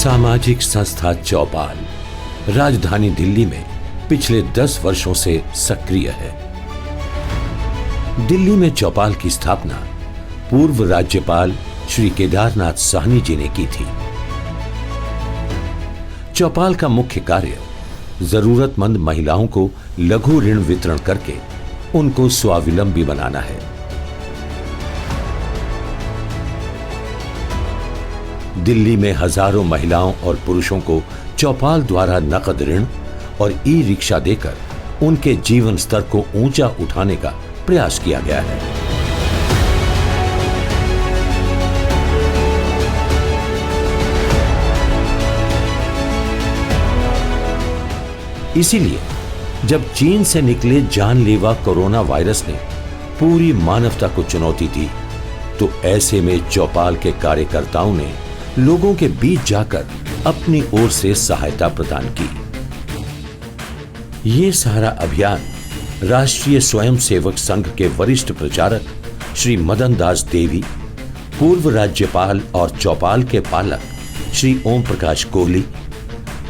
सामाजिक संस्था चौपाल राजधानी दिल्ली में पिछले 10 वर्षों से सक्रिय है। दिल्ली में चौपाल की स्थापना पूर्व राज्यपाल श्री केदारनाथ साहनी जी ने की थी। चौपाल का मुख्य कार्य जरूरतमंद महिलाओं को लघु ऋण वितरण करके उनको स्वावलंबी बनाना है। दिल्ली में हजारों महिलाओं और पुरुषों को चौपाल द्वारा नकद ऋण और ई रिक्शा देकर उनके जीवन स्तर को ऊंचा उठाने का प्रयास किया गया है। इसीलिए जब चीन से निकले जानलेवा कोरोना वायरस ने पूरी मानवता को चुनौती दी, तो ऐसे में चौपाल के कार्यकर्ताओं ने लोगों के बीच जाकर अपनी ओर से सहायता प्रदान की। ये सारा अभियान राष्ट्रीय स्वयंसेवक संघ के वरिष्ठ प्रचारक श्री मदन दास देवी, पूर्व राज्यपाल और चौपाल के पालक श्री ओम प्रकाश कोहली,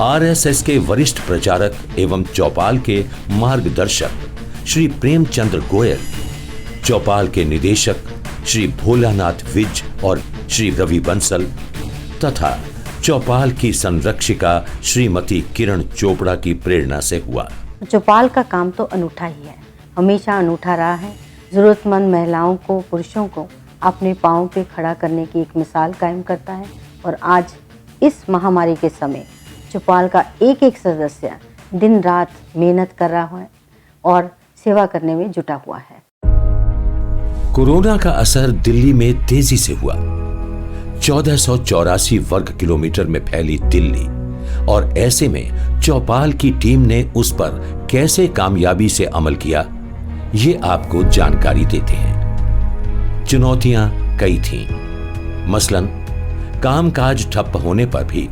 आरएसएस के वरिष्ठ प्रचारक एवं चौपाल के मार्गदर्शक श्री प्रेमचंद्र गोयल, चौपाल के निदेशक श्री भोलानाथ विज और श्री रवि बंसल तथा चौपाल की संरक्षिका श्रीमती किरण चोपड़ा की प्रेरणा से हुआ। चौपाल का काम तो अनूठा ही है, हमेशा अनूठा रहा है। जरूरतमंद महिलाओं को, पुरुषों को अपने पांव पे खड़ा करने की एक मिसाल कायम करता है। और आज इस महामारी के समय चौपाल का एक एक सदस्य दिन रात मेहनत कर रहा है और सेवा करने में जुटा हुआ है। कोरोना का असर दिल्ली में तेजी से हुआ। 1484 वर्ग किलोमीटर में फैली दिल्ली, और ऐसे में चौपाल की टीम ने उस पर कैसे कामयाबी से अमल किया, ये आपको जानकारी देते हैं। चुनौतियां कई थीं। मसलन कामकाज ठप होने पर भी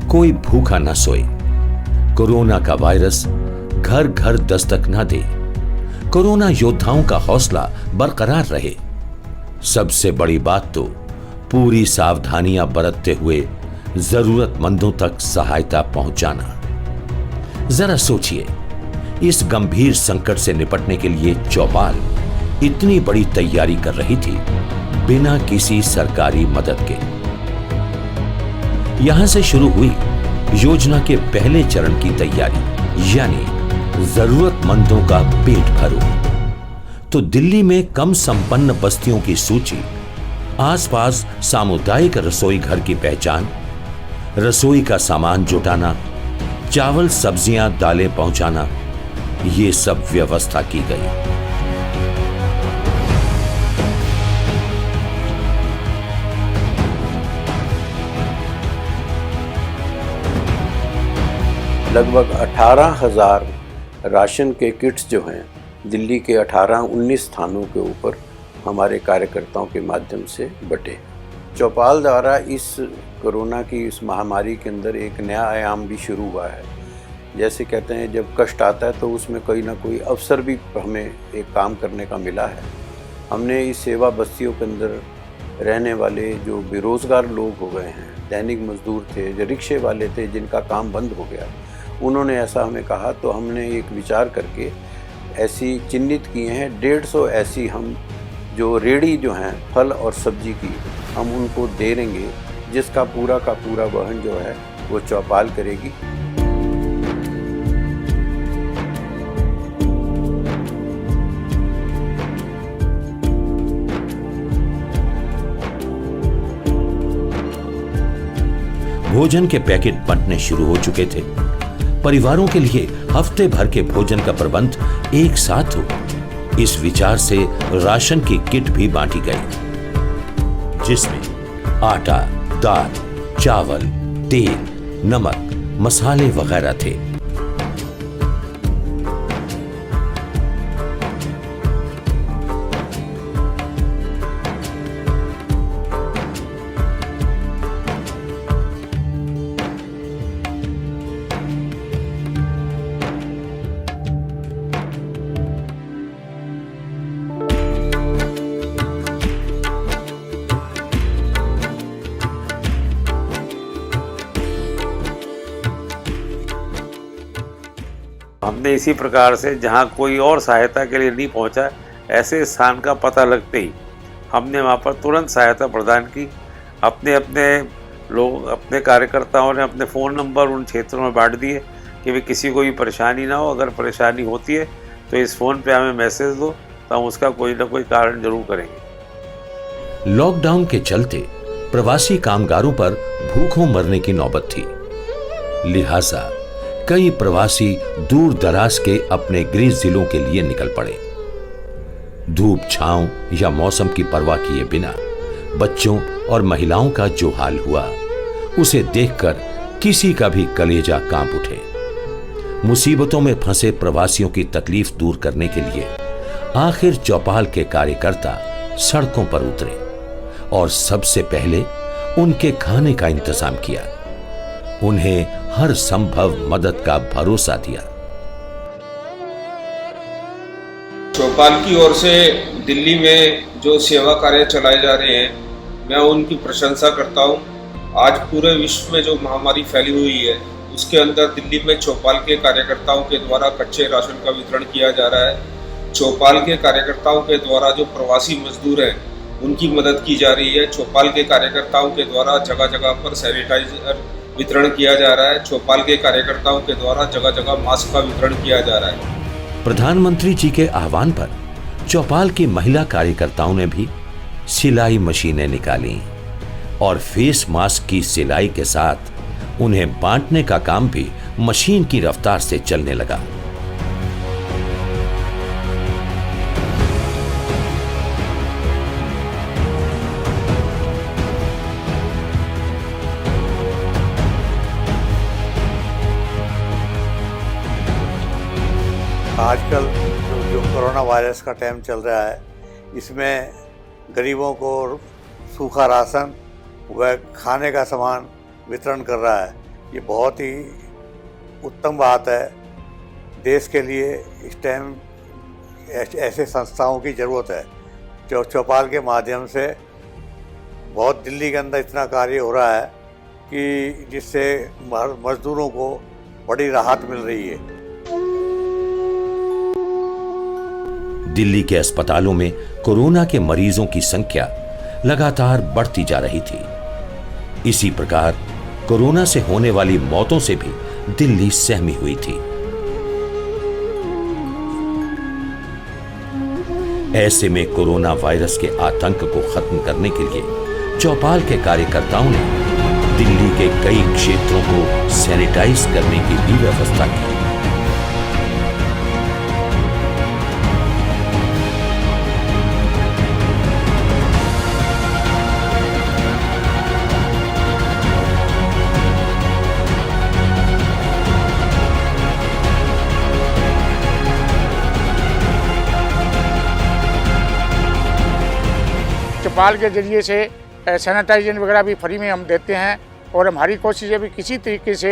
कोई भूखा न सोए, कोरोना का वायरस घर घर दस्तक न दे, कोरोना योद्धाओं का हौसला बरकरार रहे। सबसे बड़ी बात तो पूरी सावधानियां बरतते हुए जरूरतमंदों तक सहायता पहुंचाना। जरा सोचिए, इस गंभीर संकट से निपटने के लिए चौपाल इतनी बड़ी तैयारी कर रही थी बिना किसी सरकारी मदद के। यहां से शुरू हुई योजना के पहले चरण की तैयारी, यानी जरूरतमंदों का पेट भरो। तो दिल्ली में कम संपन्न बस्तियों की सूची, आसपास सामुदायिक रसोई घर की पहचान, रसोई का सामान जुटाना, चावल सब्जियां दालें पहुंचाना, ये सब व्यवस्था की गई। लगभग 18,000 राशन के किट्स जो हैं दिल्ली के 18-19 स्थानों के ऊपर हमारे कार्यकर्ताओं के माध्यम से बटे। चौपाल द्वारा इस कोरोना की इस महामारी के अंदर एक नया आयाम भी शुरू हुआ है। जैसे कहते हैं, जब कष्ट आता है तो उसमें कोई ना कोई अवसर भी हमें एक काम करने का मिला है। हमने इस सेवा बस्तियों के अंदर रहने वाले जो बेरोज़गार लोग हो गए हैं, दैनिक मजदूर थे, जो रिक्शे वाले थे जिनका काम बंद हो गया, उन्होंने ऐसा हमें कहा, तो हमने एक विचार करके ऐसी चिन्हित किए हैं 150 ऐसी हम जो रेडी जो हैं फल और सब्जी की, हम उनको दे देंगे, जिसका पूरा का पूरा वहन जो है वो चौपाल करेगी। भोजन के पैकेट बंटने शुरू हो चुके थे। परिवारों के लिए हफ्ते भर के भोजन का प्रबंध एक साथ हो, इस विचार से राशन की किट भी बांटी गई, जिसमें आटा, दाल, चावल, तेल, नमक, मसाले वगैरह थे। हमने इसी प्रकार से जहाँ कोई और सहायता के लिए नहीं पहुँचा, ऐसे स्थान का पता लगते ही हमने वहाँ पर तुरंत सहायता प्रदान की। अपने कार्यकर्ताओं ने अपने फ़ोन नंबर उन क्षेत्रों में बांट दिए कि भाई किसी को भी परेशानी ना हो, अगर परेशानी होती है तो इस फ़ोन पे हमें मैसेज दो, तो हम उसका कोई ना कोई कारण जरूर करेंगे। लॉकडाउन के चलते प्रवासी कामगारों पर भूखों मरने की नौबत थी, लिहाजा कई प्रवासी दूर दराज के अपने गृह जिलों के लिए निकल पड़े। धूप छांव या मौसम की परवाह किए बिना बच्चों और महिलाओं का जो हाल हुआ, उसे देखकर किसी का भी कलेजा कांप उठे। मुसीबतों में फंसे प्रवासियों की तकलीफ दूर करने के लिए आखिर चौपाल के कार्यकर्ता सड़कों पर उतरे और सबसे पहले उनके खाने का इंतजाम किया, उन्हें हर संभव मदद का भरोसा दिया। चौपाल की ओर से दिल्ली में जो सेवा कार्य चलाए जा रहे हैं, मैं उनकी प्रशंसा करता हूं। आज पूरे विश्व में जो महामारी फैली हुई है, उसके अंदर दिल्ली में चौपाल के कार्यकर्ताओं के द्वारा कच्चे राशन का वितरण किया जा रहा है। चौपाल के कार्यकर्ताओं के द्वारा जो प्रवासी मजदूर हैं, उनकी मदद की जा रही है। चौपाल के कार्यकर्ताओं के द्वारा जगह जगह पर सैनिटाइजर वितरण किया जा रहा है। चौपाल के कार्यकर्ताओं के द्वारा जगह जगह मास्क का वितरण किया जा रहा है। प्रधानमंत्री जी के आह्वान पर चौपाल की महिला कार्यकर्ताओं ने भी सिलाई मशीनें निकाली और फेस मास्क की सिलाई के साथ उन्हें बांटने का काम भी मशीन की रफ्तार से चलने लगा। आजकल जो कोरोना वायरस का टाइम चल रहा है, इसमें गरीबों को सूखा राशन व खाने का सामान वितरण कर रहा है। ये बहुत ही उत्तम बात है। देश के लिए इस टाइम ऐसे संस्थाओं की ज़रूरत है। चौपाल के माध्यम से बहुत दिल्ली के अंदर इतना कार्य हो रहा है कि जिससे मजदूरों को बड़ी राहत मिल रही है। दिल्ली के अस्पतालों में कोरोना के मरीजों की संख्या लगातार बढ़ती जा रही थी। इसी प्रकार कोरोना से होने वाली मौतों से भी दिल्ली सहमी हुई थी। ऐसे में कोरोना वायरस के आतंक को खत्म करने के लिए चौपाल के कार्यकर्ताओं ने दिल्ली के कई क्षेत्रों को सैनिटाइज करने की भी व्यवस्था की। चौपाल के जरिए से सैनिटाइजर वगैरह भी फ्री में हम देते हैं और हमारी कोशिश है भी किसी तरीके से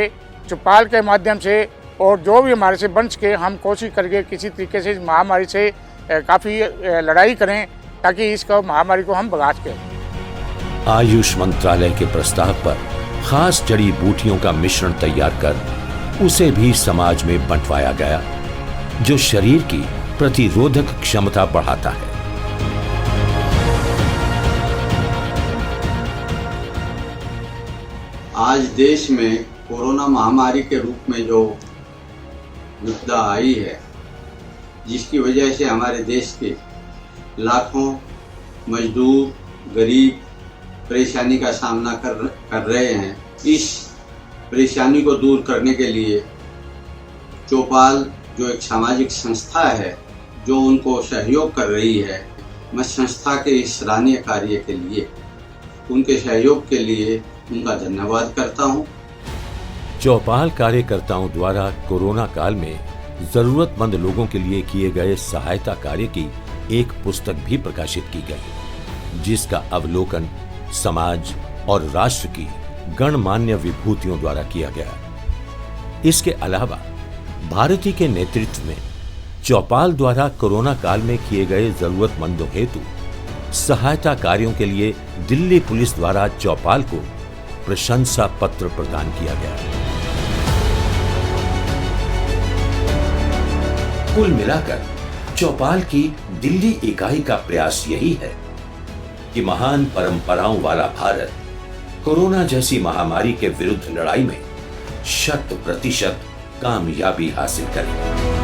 चौपाल के माध्यम से और जो भी हमारे से बन सके हम कोशिश करके किसी तरीके से इस महामारी से काफ़ी लड़ाई करें ताकि इसको महामारी को हम भगा सकें। आयुष मंत्रालय के प्रस्ताव पर खास जड़ी बूटियों का मिश्रण तैयार कर उसे भी समाज में बंटवाया गया, जो शरीर की प्रतिरोधक क्षमता बढ़ाता है। आज देश में कोरोना महामारी के रूप में जो विपदा आई है, जिसकी वजह से हमारे देश के लाखों मजदूर गरीब परेशानी का सामना कर रहे हैं, इस परेशानी को दूर करने के लिए चौपाल जो एक सामाजिक संस्था है जो उनको सहयोग कर रही है, मैं संस्था के इस सराहनीय कार्य के लिए उनके सहयोग के लिए उनका धन्यवाद करता हूं। चौपाल कार्यकर्ताओं द्वारा कोरोना काल में जरूरतमंद लोगों के लिए किए गए सहायता कार्य की एक पुस्तक भी प्रकाशित की गई, जिसका अवलोकन समाज और राष्ट्र की गणमान्य विभूतियों द्वारा किया गया। इसके अलावा भारती के नेतृत्व में चौपाल द्वारा कोरोना काल में किए गए जरूरतमंदों हेतु सहायता कार्यों के लिए दिल्ली पुलिस द्वारा चौपाल को प्रशंसा पत्र प्रदान किया गया। कुल मिलाकर चौपाल की दिल्ली इकाई का प्रयास यही है कि महान परंपराओं वाला भारत कोरोना जैसी महामारी के विरुद्ध लड़ाई में 100% कामयाबी हासिल करे।